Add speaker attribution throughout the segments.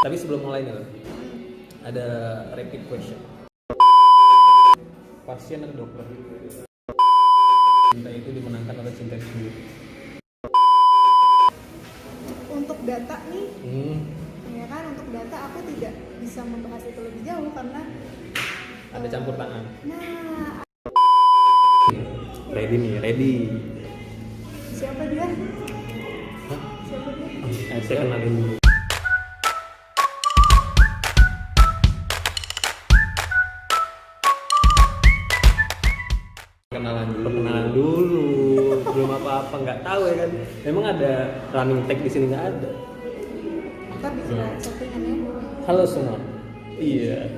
Speaker 1: Tapi sebelum mulai nih, ada rapid question. Pasien atau dokter? Cinta itu dimenangkan oleh cinta itu sendiri.
Speaker 2: Untuk data nih, ya kan, untuk data aku tidak bisa membahas itu lebih jauh karena
Speaker 1: Ada campur tangan.
Speaker 2: Nah,
Speaker 1: Ready nih, ready.
Speaker 2: siapa dia?
Speaker 1: Hah?
Speaker 2: Siapa dia?
Speaker 1: Saya kenalin dulu. Perkenalan dulu. Belum apa-apa, nggak tahu ya kan. Memang ada running tag di sini, nggak ada.
Speaker 2: Ntar dikira settingannya.
Speaker 1: Halo semua. Iya.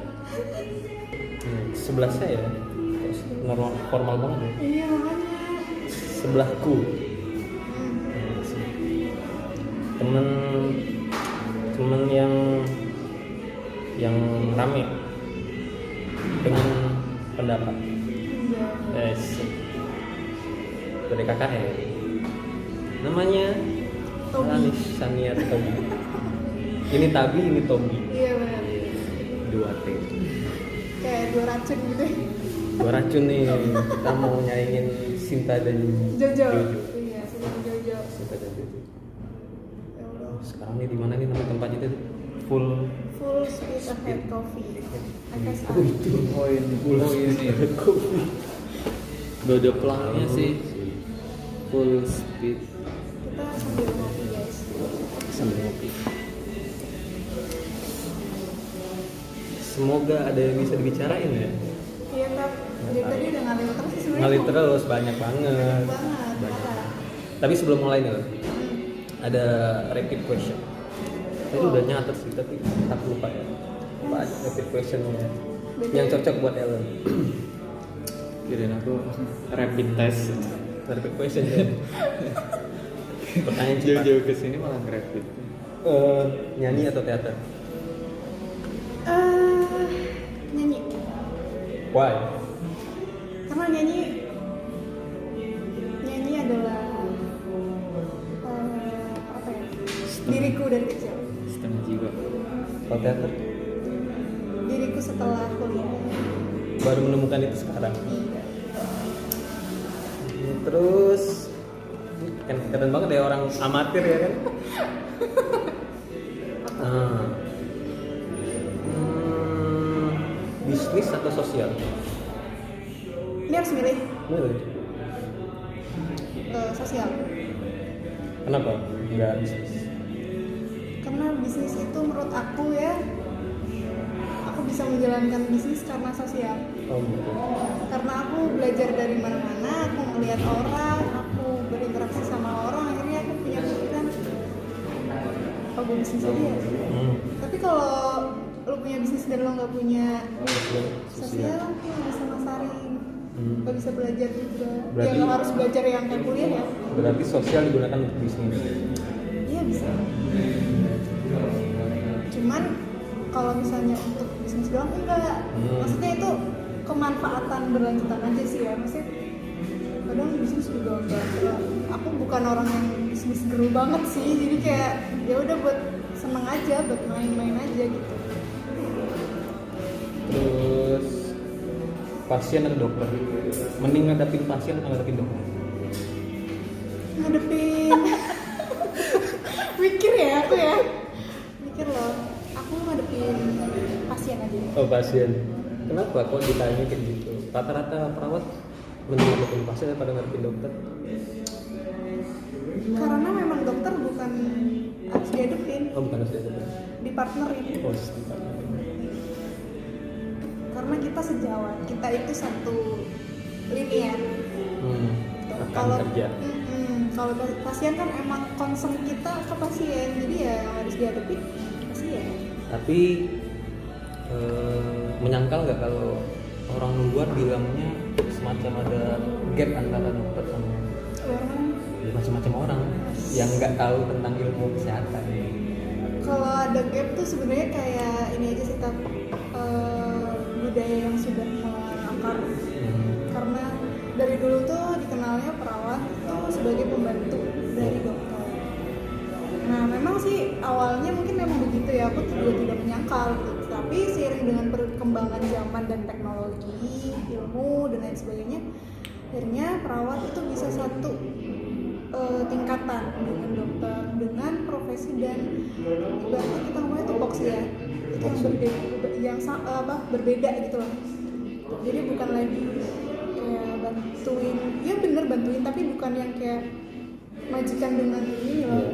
Speaker 1: Sebelah saya normal, formal banget ya.
Speaker 2: Iya, makanya.
Speaker 1: Sebelahku temen yang rame dengan pendapat. Yes. Dari KKN. Namanya
Speaker 2: Tobi.
Speaker 1: Alanis Sania Tobi. Ini Tabi, ini Tobi.
Speaker 2: Iya benar.
Speaker 1: 2T.
Speaker 2: Kayak dua racun gitu.
Speaker 1: Dua racun nih. Kita mau nyaingin Sinta dan
Speaker 2: Jojo. Iya, sudah Jojo.
Speaker 1: Sinta dan Jojo.
Speaker 2: Ya Allah.
Speaker 1: Sekarang nih di mana nih nama tempatnya itu? Full
Speaker 2: Speed Ahead Coffee. FSA.
Speaker 3: Oh ini
Speaker 1: kopi.
Speaker 3: udah ada pelangnya sih, full speed
Speaker 2: Kita sambil ngopi guys.
Speaker 3: sambil ngopi.
Speaker 1: Semoga ada yang bisa dibicarain ya.
Speaker 2: Iya Kak. Jadi tadi udah ngalir terus sih sebenarnya.
Speaker 1: Ngalir terus banyak banget.
Speaker 2: Banget. Parah.
Speaker 1: Tapi sebelum mulai nih, ada rapid question. Tadi udah nyatet sih, tapi aku lupa ya. Apa aja rapid questionnya yang cocok buat Ellen.
Speaker 3: Kirain aku rapid test.
Speaker 1: Rapid question ya. Pertanyaan cepat.
Speaker 3: Jauh-jauh ke sini malah rapid.
Speaker 1: Nyanyi atau teater?
Speaker 2: Nyanyi.
Speaker 1: Why?
Speaker 2: Karena nyanyi adalah apa ya? Diriku dari kecil.
Speaker 3: Setengah jiwa.
Speaker 1: Kalau teater?
Speaker 2: Diriku setelah kuliah.
Speaker 1: Baru menemukan itu sekarang.
Speaker 2: Iya.
Speaker 1: Terus kan keren banget ya orang amatir ya kan. Bisnis atau sosial?
Speaker 2: Ini harus milih
Speaker 1: Milih.
Speaker 2: sosial.
Speaker 1: Kenapa? Enggak bisnis.
Speaker 2: Karena bisnis itu menurut aku ya, aku bisa menjalankan bisnis karena sosial.
Speaker 1: Oh gitu.
Speaker 2: Karena aku belajar dari mana-mana, aku melihat orang, aku berinteraksi sama orang, akhirnya aku punya pikiran, oh gue bisnis aja ya. Tapi kalau lo punya bisnis dan lo nggak punya sosial, lo nggak bisa masarin, nggak bisa belajar juga.
Speaker 1: Berarti-
Speaker 2: Ya nggak harus belajar yang kayak kuliah ya.
Speaker 1: Berarti sosial digunakan untuk bisnis.
Speaker 2: Iya bisa. Cuman kalau misalnya untuk bisnis doang enggak. Maksudnya itu kemanfaatan berlanjutan aja sih ya. Maksudnya kadang bisnis juga enggak. Aku bukan orang yang bisnis geru banget sih. Jadi kayak ya udah buat seneng aja, buat main-main aja gitu.
Speaker 1: Terus pasien atau dokter? Mending ngadapin pasien atau ngadapin dokter?
Speaker 2: Ngadepin. Mikir ya aku ya. Mikir loh. Aku ngadepin pasien aja.
Speaker 1: Oh pasien. Kenapa kok ditanya kayak gitu? Rata-rata perawat mending ngadepin pasien daripada ngadepin dokter.
Speaker 2: Karena memang dokter bukan harus dihadepin,
Speaker 1: Oh bukan harus dokter.
Speaker 2: dipartnerin.
Speaker 1: Oh sebentar.
Speaker 2: Karena kita sejawat, kita itu satu lini ya.
Speaker 1: Rekan kerja.
Speaker 2: Kalau pasien kan emang concern kita ke pasien, jadi ya yang harus dihadapi pasien.
Speaker 1: Tapi menyangkal nggak kalau orang luar bilangnya semacam ada gap antara dokter sama macam-macam orang yang nggak tahu tentang ilmu kesehatan.
Speaker 2: Kalau ada gap tuh sebenarnya kayak ini aja sih budaya yang sudah mengakar. Karena dari dulu tuh dikenalnya perawat itu sebagai pembantu dari dokter. Nah memang sih awalnya mungkin memang begitu ya. ya aku juga tidak menyangkal gitu. Tapi seiring dengan perkembangan zaman dan teknologi, ilmu dan lain sebagainya, akhirnya perawat itu bisa satu tingkatan dengan dokter, dengan profesi dan ibaratnya kita ngomongnya tupoksi ya, itu yang berbeda gitu loh. Jadi bukan lagi kayak bantuin, ya bener bantuin, tapi bukan yang kayak majikan dengan ini loh,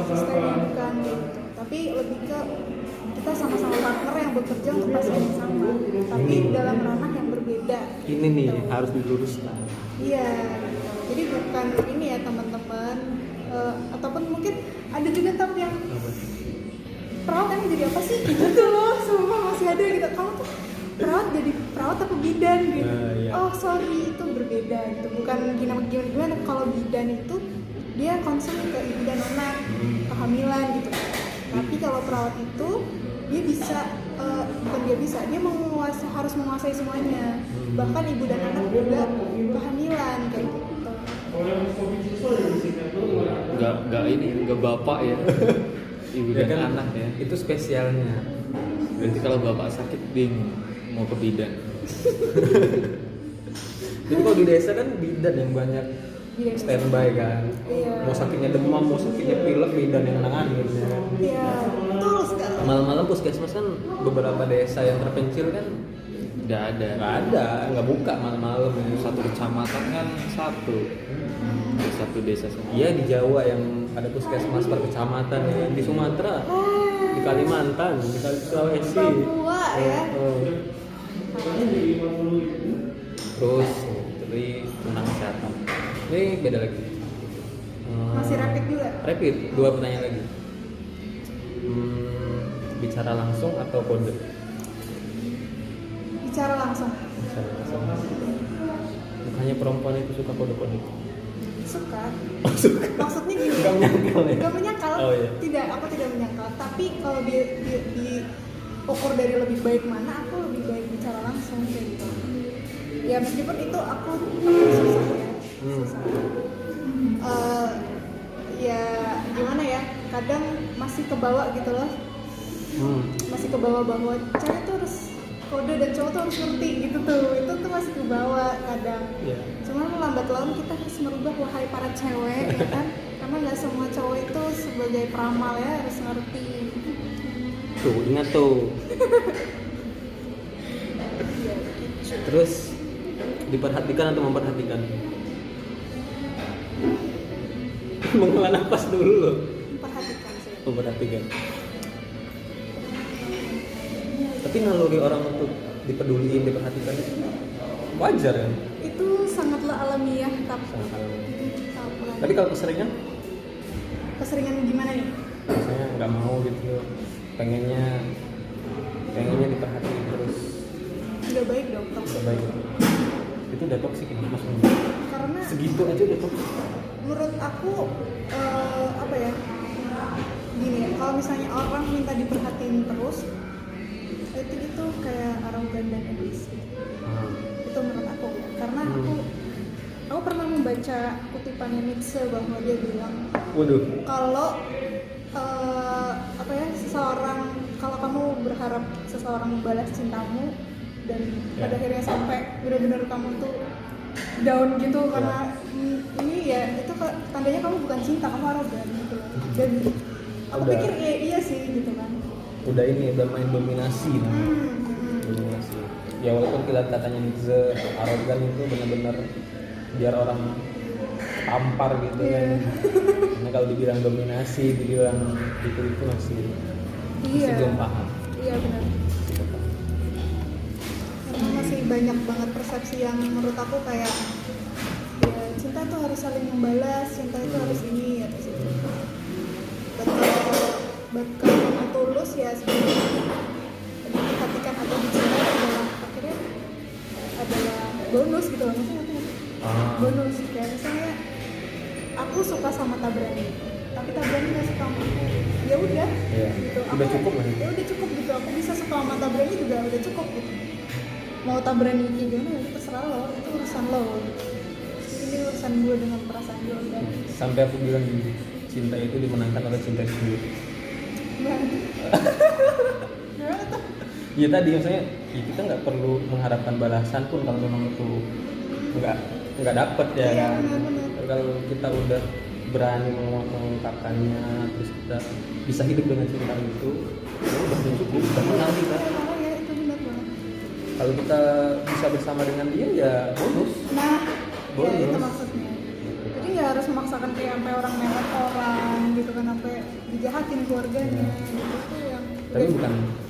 Speaker 2: sistemnya bukan gitu. Tapi lebih ke kita sama-sama partner yang bekerja untuk pasien yang sama, tapi dalam ranah yang berbeda.
Speaker 1: Ini nih harus diluruskan.
Speaker 2: Iya, jadi bukan ini ya teman-teman, ataupun mungkin ada juga tapi yang perawat emang jadi apa sih gitu loh, semua masih ada gitu. Kamu tuh perawat jadi perawat apa bidan gitu?
Speaker 1: Iya.
Speaker 2: Oh sorry, itu berbeda gitu. Bukan gimana. Kalau bidan itu dia concern ke ibu dan anak, kehamilan gitu. Tapi kalau perawat itu dia bisa dia harus menguasai semuanya, bahkan ibu dan anak juga kehamilan kayak gitu.
Speaker 3: Nggak bapak ya. Ibu
Speaker 1: Ya
Speaker 3: dan
Speaker 1: kan,
Speaker 3: anak ya.
Speaker 1: itu spesialnya.
Speaker 3: Berarti kalau bapak sakit bingung mau ke bidan.
Speaker 1: Jadi kalau di desa kan bidan yang banyak
Speaker 2: Bidan.
Speaker 1: standby kan.
Speaker 2: Iya.
Speaker 1: Mau sakitnya demam, mau sakitnya pilek, bidan yang nanganin ya.
Speaker 2: Iya, betul sekali.
Speaker 1: Malam-malam puskesmas kan beberapa desa yang terpencil kan
Speaker 3: Nggak ada.
Speaker 1: nggak buka malam-malam ya.
Speaker 3: Satu kecamatan kan satu desa satu.
Speaker 1: Iya di Jawa yang ada puskesmas per kecamatan ya. Di Sumatera, di Kalimantan, di Sulawesi.
Speaker 2: Papua ya.
Speaker 1: Terus dari tentang kesehatan. Ini beda lagi.
Speaker 2: Masih rapid juga.
Speaker 1: Rapid, 2 pertanyaan lagi. Bicara langsung atau kode?
Speaker 2: Bicara langsung.
Speaker 1: Bicara langsung. Bukannya perempuan itu suka kode-kode?
Speaker 2: Suka.
Speaker 1: Oh, suka.
Speaker 2: Maksudnya gini.
Speaker 1: Nggak menyangkal ya?
Speaker 2: Nggak menyangkal.
Speaker 1: Oh, iya.
Speaker 2: Tidak, aku tidak menyangkal. Tapi kalau diukur dari lebih baik mana, aku lebih baik bicara langsung kayak gitu. Ya meskipun itu aku susah ya. Susah. Ya gimana ya? Kadang masih kebawa gitu loh. Masih kebawa bahwa cewek tuh harus kode dan cowok tuh harus ngerti gitu tuh. Itu tuh masih kebawa kadang.
Speaker 1: Iya.
Speaker 2: Cuman lambat laun kita harus merubah, wahai para cewek ya kan, karena nggak semua cowok itu sebagai peramal ya harus ngerti.
Speaker 1: Tuh, ingat tuh.
Speaker 2: Iya,
Speaker 1: Terus diperhatikan atau memperhatikan? Menghela nafas dulu loh.
Speaker 2: perhatikan sih.
Speaker 1: Memperhatikan. Tapi naluri orang untuk dipeduliin, diperhatikan itu wajar kan?
Speaker 2: Itu sangatlah alamiah, tapi
Speaker 1: Sangat alami.
Speaker 2: apa-
Speaker 1: Tapi kalau keseringan,
Speaker 2: keseringan gimana nih?
Speaker 1: misalnya nggak mau gitu, pengennya diperhatiin terus,
Speaker 2: Nggak baik dong, toxic.
Speaker 1: nggak baik. Itu udah toksik ini maksudnya.
Speaker 2: Karena
Speaker 1: Segitu aja udah toksik.
Speaker 2: menurut aku apa ya? Gini ya, kalau misalnya orang minta diperhatiin terus, itu kayak arogan dan egois. Itu menurut aku ya. Karena aku pernah membaca kutipannya Nietzsche bahwa dia bilang
Speaker 1: Waduh.
Speaker 2: kalau kalau kamu berharap seseorang membalas cintamu dan pada akhirnya sampai benar-benar kamu tuh down gitu karena ini ya itu tandanya kamu bukan cinta, kamu arogan gitu. Dan aku
Speaker 1: Udah.
Speaker 2: pikir iya sih gitu kan.
Speaker 1: Udah main dominasi nah. Dominasi. Ya walaupun katanya Nietzsche arogan itu benar-benar biar orang tampar gitu kan. Karena kalau dibilang dominasi, dibilang itu masih belum paham.
Speaker 2: Iya benar. Karena masih banyak banget persepsi yang menurut aku kayak ya cinta tuh harus saling membalas, cinta itu harus ini atau itu. Kalau memang tulus ya sebenarnya diperhatikan atau dicintai adalah akhirnya adalah bonus gitu loh, maksudnya bonus kayak misalnya aku suka sama Tabrani tapi Tabrani nggak suka sama aku, ya udah gitu.
Speaker 1: Udah cukup lah.
Speaker 2: Ya udah cukup gitu, aku bisa suka sama Tabrani juga udah cukup gitu. Mau Tabrani kayak gimana ya terserah lo, itu urusan lo gitu. Ini urusan gue dengan perasaan gue udah.
Speaker 1: Sampai aku bilang cinta itu dimenangkan oleh cinta sendiri.
Speaker 2: Nah, Gimana tuh?
Speaker 1: Ya tadi misalnya ya kita nggak perlu mengharapkan balasan pun kalau memang itu nggak dapet ya
Speaker 2: Iya,
Speaker 1: kan.
Speaker 2: benar-benar.
Speaker 1: Kalau kita udah berani mengungkapkannya, terus kita bisa hidup dengan cinta itu, ya udah cukup, udah menang kita.
Speaker 2: Oh ya, itu benar banget.
Speaker 1: Kalau kita bisa bersama dengan dia ya bonus.
Speaker 2: Nah, ya
Speaker 1: Bonus.
Speaker 2: itu maksudnya. Jadi nggak harus memaksakan kayak sampai orang mewah orang gitu kan, sampai dijahatin keluarganya gitu tuh yang.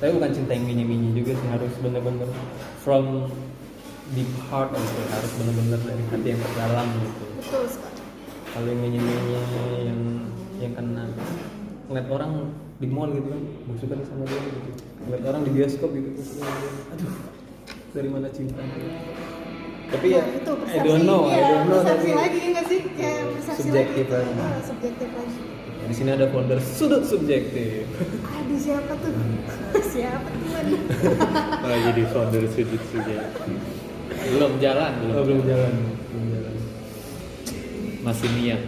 Speaker 1: Tapi bukan cinta yang mini juga sih, harus bener-bener from deep heart gitu, harus bener-bener dari hati yang terdalam gitu.
Speaker 2: Betul sekali.
Speaker 1: Kalau yang mini yang kena ngeliat orang di mall gitu kan, gue suka nih sama dia gitu, ngeliat orang di bioskop gitu, gue suka sama dia. Aduh, dari mana cinta? Tapi ya,
Speaker 2: Nah, itu
Speaker 1: I don't know
Speaker 2: persepsi
Speaker 1: tapi
Speaker 2: lagi nggak sih, kayak persepsi
Speaker 1: subjektif
Speaker 2: lagi.
Speaker 1: lagi.
Speaker 2: Subjektif lagi.
Speaker 1: Di sini ada folder sudut subjektif.
Speaker 2: Aduh, siapa tuh? Siapa teman?
Speaker 3: Oh, jadi founder sudut saja. Belum jalan,
Speaker 1: Oh, belum jalan.
Speaker 3: Masih niat.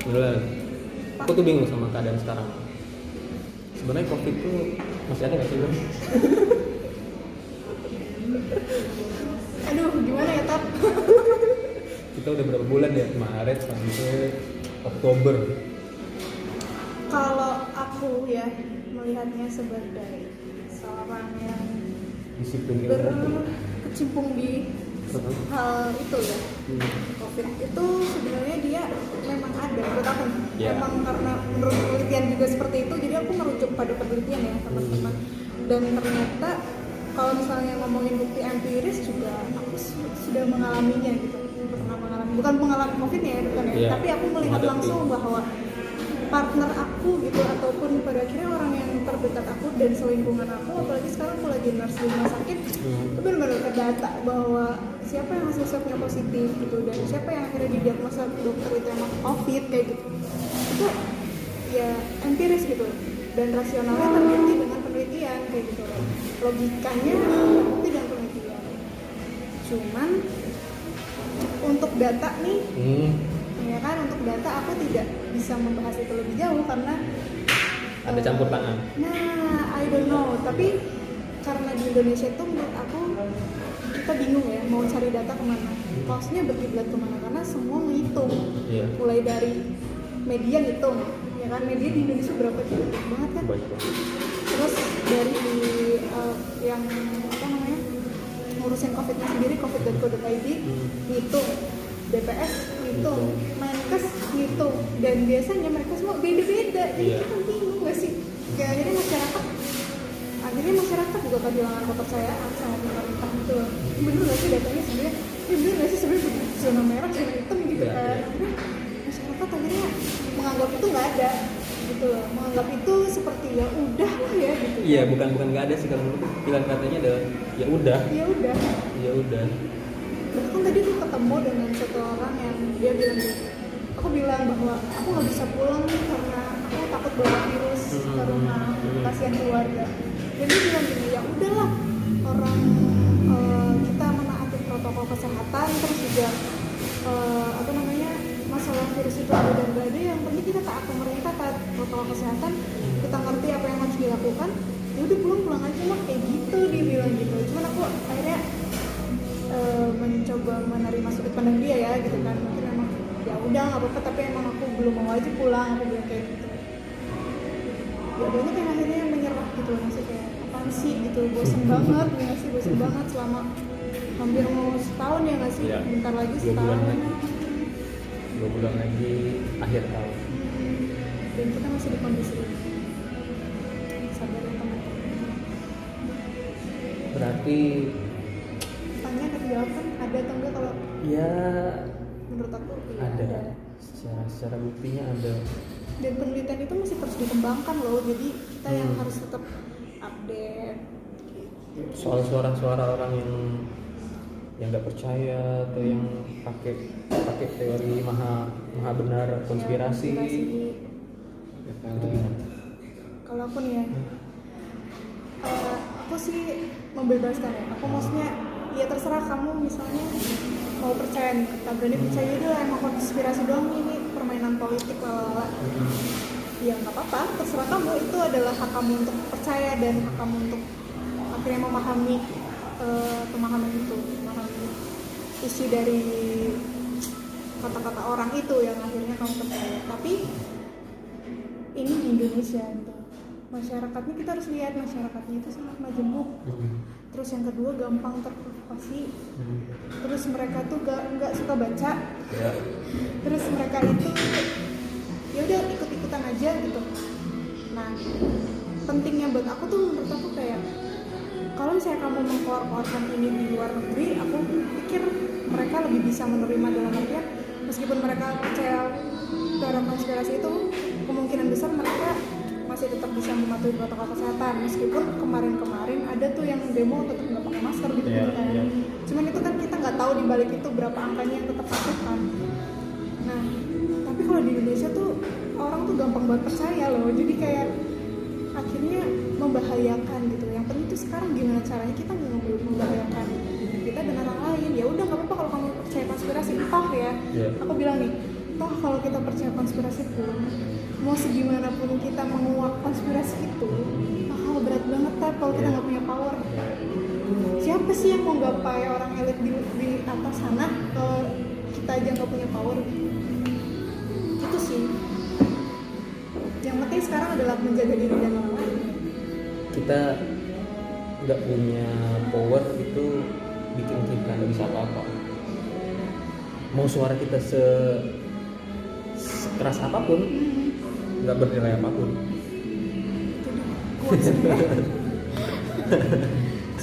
Speaker 1: Belum. Aku tuh bingung sama keadaan sekarang. Sebenarnya COVID tuh masih ada nggak sih, Bang?
Speaker 2: Aduh, gimana ya, Tap?
Speaker 1: Kita udah berapa bulan ya? Maret sampai Oktober.
Speaker 2: Kalau aku ya melihatnya sebagai seorang yang
Speaker 1: Disiplin ilmu.
Speaker 2: berkecimpung di hal itu ya, COVID itu sebenarnya dia memang ada menurut aku.
Speaker 1: Ya.
Speaker 2: Memang karena menurut penelitian juga seperti itu, jadi aku merujuk pada penelitian ya teman-teman. Dan ternyata kalau misalnya ngomongin bukti empiris juga aku sudah mengalaminya gitu, pernah mengalami, bukan mengalami COVID ya, bukan ya,
Speaker 1: Ya,
Speaker 2: tapi aku melihat
Speaker 1: menghadapi.
Speaker 2: langsung bahwa partner aku gitu ataupun pada akhirnya orang yang terdekat aku dan selingkungan aku, apalagi sekarang aku lagi nurse di rumah sakit, itu benar-benar terdata bahwa siapa yang hasil swabnya positif gitu dan siapa yang akhirnya didiagnosa dokter itu emang COVID kayak gitu, itu ya empiris gitu dan rasionalnya terbukti dengan penelitian kayak gitu, logikanya terbukti dengan penelitian. Cuman untuk data nih ya kan, untuk data aku tidak bisa membahas itu lebih jauh karena
Speaker 1: Ada campur tangan.
Speaker 2: Nah, I don't know, tapi karena di Indonesia itu menurut aku kita bingung ya mau cari data kemana, cause-nya berkiblat kemana, karena semua menghitung.
Speaker 1: Iya.
Speaker 2: Mulai dari media ngitung, ya kan, media di Indonesia berapa sih? Banyak banget kan.
Speaker 1: Baik, Bang.
Speaker 2: Terus dari yang apa namanya ngurusin COVID-nya sendiri, covid.co.id ngitung, BPS ngitung, Menkes ngitung, dan biasanya mereka semua beda-beda, jadi
Speaker 1: Iya.
Speaker 2: kita bingung nggak sih? Kayak akhirnya masyarakat juga kehilangan kepercayaan sama pemerintah gitu loh. Bener nggak sih datanya sebenarnya? Bener nggak sih sebenarnya zona merah, zona hitam gitu
Speaker 1: Iya,
Speaker 2: kan?
Speaker 1: iya.
Speaker 2: Akhirnya masyarakat akhirnya menganggap itu nggak ada gitu loh, menganggap itu seperti ya udah lah ya gitu.
Speaker 1: Iya, bukan nggak ada sih, kalau menurutku pilihan katanya adalah ya udah.
Speaker 2: Ya udah. Bahkan tadi aku ketemu dengan satu orang yang dia bilang gitu, aku bilang bahwa aku nggak bisa pulang nih karena aku takut bawa virus ke rumah, kasihan keluarga. Dan dia bilang gini, ya udahlah, orang kita menaati protokol kesehatan, terus juga apa namanya, masalah virus itu ada dan gak ada, yang penting kita taat pemerintah, taat protokol kesehatan, kita ngerti apa yang harus dilakukan, ya udah pulang aja lah, kayak gitu dia bilang gitu. Cuman aku akhirnya mencoba menerima sudut pandang dia ya gitu kan, mungkin emang ya udah nggak apa-apa, tapi emang aku belum mau aja pulang, aku bilang kayak gitu. Ya banyak yang akhirnya menyerah gitu, maksudnya kayak apaan sih gitu, bosen banget nggak sih, bosen banget selama hampir mau setahun ya nggak sih,
Speaker 1: Iya.
Speaker 2: bentar lagi
Speaker 1: 2 bulan
Speaker 2: setahun,
Speaker 1: lagi. 2 bulan lagi akhir tahun.
Speaker 2: dan kita masih di kondisi ini. Sabar ya teman-teman.
Speaker 1: Berarti
Speaker 2: Tanya dan jawab kan ada atau enggak, kalau
Speaker 1: ya
Speaker 2: menurut aku iya,
Speaker 1: ada. Secara buktinya ada.
Speaker 2: dan penelitian itu masih terus dikembangkan loh, jadi kita yang harus tetap update gitu.
Speaker 1: Soal suara-suara orang yang nggak percaya atau yang pakai teori maha benar konspirasi. Itu gimana?
Speaker 2: Kalau aku nih ya, aku sih membebaskan ya. Aku maksudnya ya terserah kamu, misalnya mau percaya nih, tak berani percaya udah emang konspirasi doang nih, ini permainan politik lalala. ya nggak apa-apa, terserah kamu, itu adalah hak kamu untuk percaya dan hak kamu untuk akhirnya memahami memahami isi dari kata-kata orang itu yang akhirnya kamu percaya. Tapi ini di Indonesia gitu, masyarakatnya kita harus lihat masyarakatnya itu sangat majemuk. Terus yang kedua gampang terprovokasi. Terus mereka tuh nggak suka baca. Terus mereka itu ya udah ikut-ikutan aja gitu. Nah, pentingnya buat aku tuh, menurut aku kayak kalau misalnya kamu mengkeluarkan ini di luar negeri, aku pikir mereka lebih bisa menerima, dalam artian meskipun mereka percaya terhadap konspirasi itu, kemungkinan besar mereka masih tetap bisa mematuhi protokol kesehatan, meskipun kemarin ada tuh yang demo tetap nggak pakai masker gitu kan. Cuman itu kan kita nggak tahu di balik itu berapa angkanya yang tetap patuh kan. Nah, tapi kalau di Indonesia tuh orang tuh gampang banget percaya loh, jadi kayak akhirnya membahayakan gitu. Yang penting tuh sekarang gimana caranya kita nggak membahayakan kita dan orang lain. Ya udah nggak apa-apa kalau kamu percaya konspirasi, toh ya. Aku bilang nih, toh kalau kita percaya konspirasi pun, mau segimana pun kita menguak konspirasi itu bakal berat banget kan kalau kita nggak punya power. Siapa sih yang mau gapai orang elit di atas sana kalau kita aja nggak punya power? Itu sih. Yang penting sekarang adalah menjaga diri dan orang lain.
Speaker 1: Kita nggak punya power itu bikin kita nggak bisa apa-apa. Mau suara kita sekeras apapun, nggak bernilai apapun.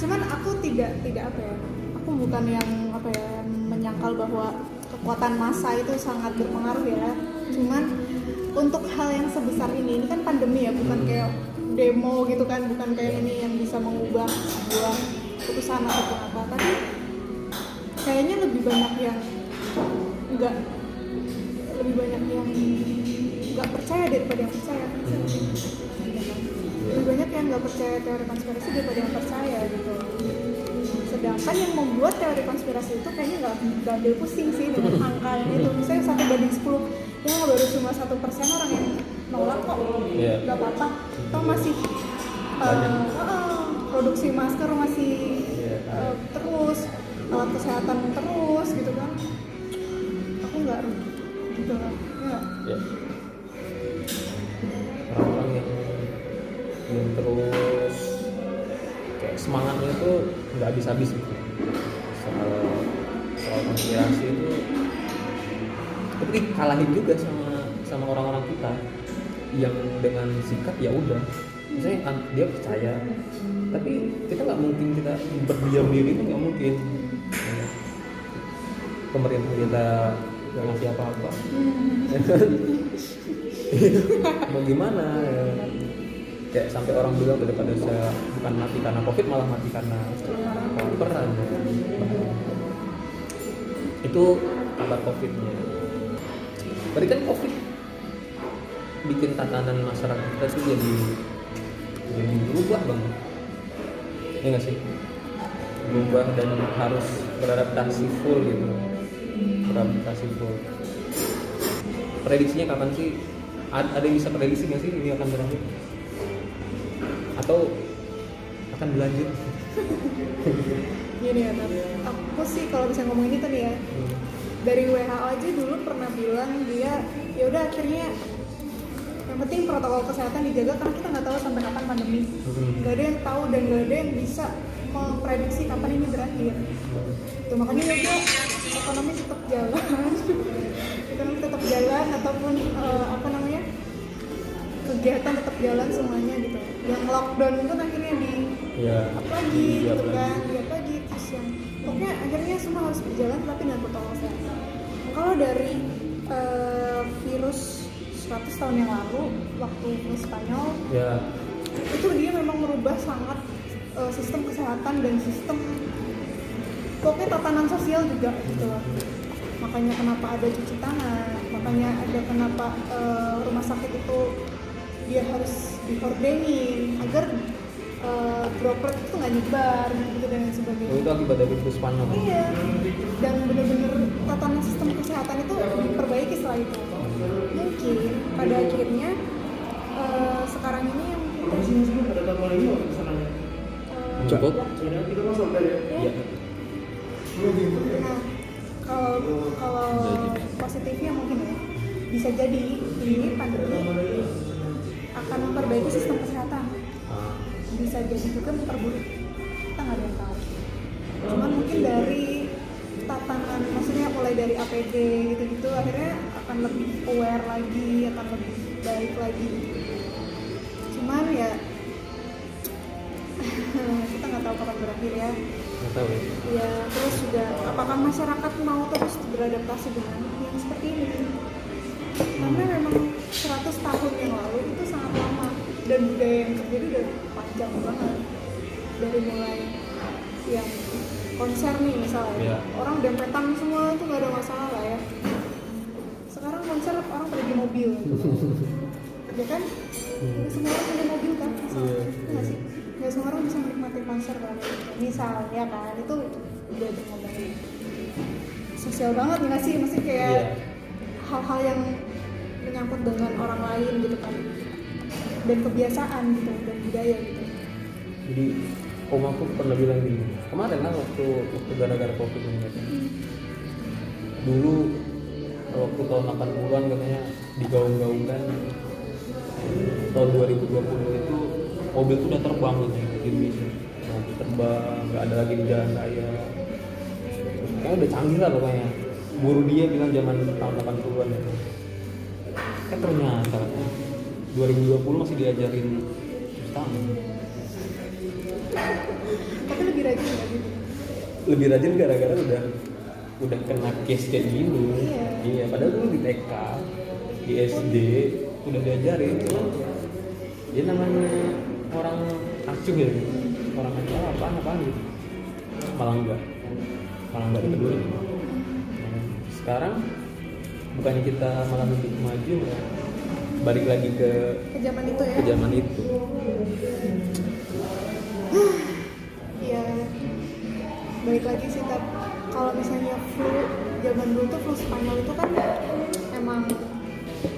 Speaker 2: Cuman aku tidak apa ya, aku bukan yang apa ya, menyangkal bahwa kekuatan massa itu sangat berpengaruh ya. Cuman untuk hal yang sebesar ini kan pandemi ya, bukan kayak demo gitu kan, bukan kayak ini yang bisa mengubah sebuah keputusan ataupun apa. Tapi kayaknya lebih banyak yang nggak percaya daripada yang percaya. Lebih banyak yang nggak percaya teori konspirasi daripada yang percaya gitu. Sedangkan yang membuat teori konspirasi itu kayaknya nggak ambil pusing sih dengan angka itu. Misalnya 1/10, ya baru cuma 1% orang yang nolak kok, nggak apa-apa. Toh masih produksi masker masih terus, alat kesehatan terus gitu kan. Aku nggak gitu lah. Ya.
Speaker 1: Orang-orang yang terus kayak semangatnya itu nggak habis-habis gitu soal konspirasi itu, tapi kalahin juga sama orang-orang kita yang dengan sikap ya udah, misalnya dia percaya, tapi kita nggak mungkin kita berdiam diri, itu nggak mungkin. Pemerintah kita nggak ngasih apa-apa, mau gimana ya? Kayak sampai orang bilang daripada saya bukan mati karena covid malah mati karena kelaparan. Itu kabar covidnya. Berarti kan covid bikin tatanan masyarakat kita tuh jadi berubah banget, ya nggak sih? Berubah dan harus beradaptasi full gitu, Prediksinya kapan sih? Ada yang bisa prediksi nggak sih ini akan berakhir? Atau akan berlanjut?
Speaker 2: Gini ya, aku sih kalau bisa ngomong ini tadi ya, dari WHO aja dulu pernah bilang dia ya udah akhirnya yang penting protokol kesehatan dijaga karena kita nggak tahu sampai kapan pandemi. Nggak ada yang tahu dan nggak ada yang bisa memprediksi kapan ini berakhir. Tuh, makanya ya udah ekonomi tetap jalan, ataupun kegiatan tetap jalan semuanya gitu. Yang lockdown itu akhirnya apa lagi gitu kan, terus yang pokoknya akhirnya semua harus berjalan tapi dengan protokol kesehatan. Kalau dari virus 100 tahun yang lalu waktu virus Spanyol, itu dia memang merubah sangat sistem kesehatan dan sistem pokoknya tatanan sosial juga gitu. Makanya kenapa ada cuci tangan, makanya ada kenapa rumah sakit itu dia harus dihordengin agar droplet itu nggak nyebar gitu dan sebagainya.
Speaker 1: Itu akibat dari virus Spanyol.
Speaker 2: Iya. Dan benar-benar tatanan sistem kesehatan itu diperbaiki setelah itu. Mungkin pada akhirnya sekarang ini yang
Speaker 3: Cukup?
Speaker 2: ya.
Speaker 1: Iya.
Speaker 2: Nah, kalau positifnya mungkin ya bisa jadi ini pandemi akan memperbaiki sistem kesehatan,
Speaker 1: Ah,
Speaker 2: bisa jadi juga memperburuk, kita nggak ada yang tahu. Cuman mungkin dari tatanan, maksudnya mulai dari APD gitu-gitu akhirnya akan lebih aware lagi, akan lebih baik lagi. Cuman ya kita nggak tahu kapan berakhir ya.
Speaker 1: nggak tahu ya.
Speaker 2: Ya, terus juga apakah masyarakat mau terus beradaptasi dengan yang seperti ini? Karena memang 100 tahun yang lalu itu sangat lama dan budaya yang terjadi udah panjang banget. Dari mulai yang konser nih misalnya,
Speaker 1: Iya.
Speaker 2: orang dempetan semua itu nggak ada masalah lah ya. Sekarang konser orang pergi mobil, ya kan? Semua orang punya mobil kan? Masalah nggak sih? Nggak semua orang bisa menikmati konser kan? Misalnya kan itu udah ngomongin sosial banget nggak sih? Maksudnya kayak
Speaker 1: Iya.
Speaker 2: hal-hal yang menyangkut dengan orang lain gitu kan, dan kebiasaan gitu dan budaya gitu.
Speaker 1: Jadi om aku pernah bilang gini kemarin lah waktu gara-gara covid ini kan. Dulu waktu tahun 80-an katanya digaung-gaungkan tahun 2020 itu mobil tuh udah terbang katanya di Indonesia. Mobil terbang, nggak ada lagi di jalan raya. Kayaknya udah canggih lah pokoknya. Guru dia bilang zaman tahun 80-an itu. Ternyata 2020 masih diajarin utang.
Speaker 2: Tapi lebih rajin nggak gitu?
Speaker 1: Lebih rajin gara-gara udah kena case kayak gini.
Speaker 2: Iya.
Speaker 1: Padahal dulu di TK, di SD udah diajarin, cuman dia namanya orang acuh ya, orang acuh apaan gitu, malah enggak peduli. Sekarang bukannya kita malah lebih maju ya, balik lagi ke
Speaker 2: Zaman itu ya?
Speaker 1: zaman itu.
Speaker 2: Iya, balik lagi sih Tat. Kalau misalnya flu zaman dulu tuh flu Spanyol itu kan emang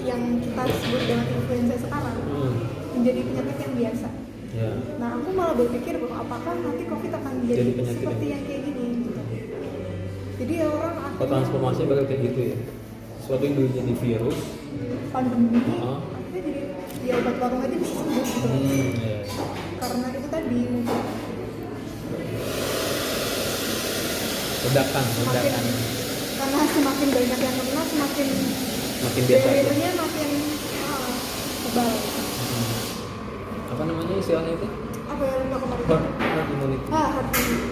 Speaker 2: yang kita sebut dengan influenza sekarang menjadi penyakit yang biasa.
Speaker 1: Ya.
Speaker 2: Nah aku malah berpikir bahwa apakah nanti COVID akan
Speaker 1: Jadi
Speaker 2: jadi
Speaker 1: penyakit
Speaker 2: seperti
Speaker 1: yang-
Speaker 2: yang kayak gini gitu. Jadi ya orang
Speaker 1: Kalau
Speaker 2: akhirnya
Speaker 1: transformasinya bakal kayak gitu ya, sesuatu yang dulu jadi virus.
Speaker 2: pandemi
Speaker 1: Ah.
Speaker 2: akhirnya jadi ya obat warung aja bisa sembuh gitu.
Speaker 1: Ya.
Speaker 2: Karena itu tadi mungkin
Speaker 1: Ledakan.
Speaker 2: karena semakin banyak yang kena semakin
Speaker 1: Makin biasa aja.
Speaker 2: barriernya makin tebal.
Speaker 1: Apa namanya istilahnya itu?
Speaker 2: Apa yang lupa kemarin?
Speaker 1: Herd immunity.
Speaker 2: Herd immunity.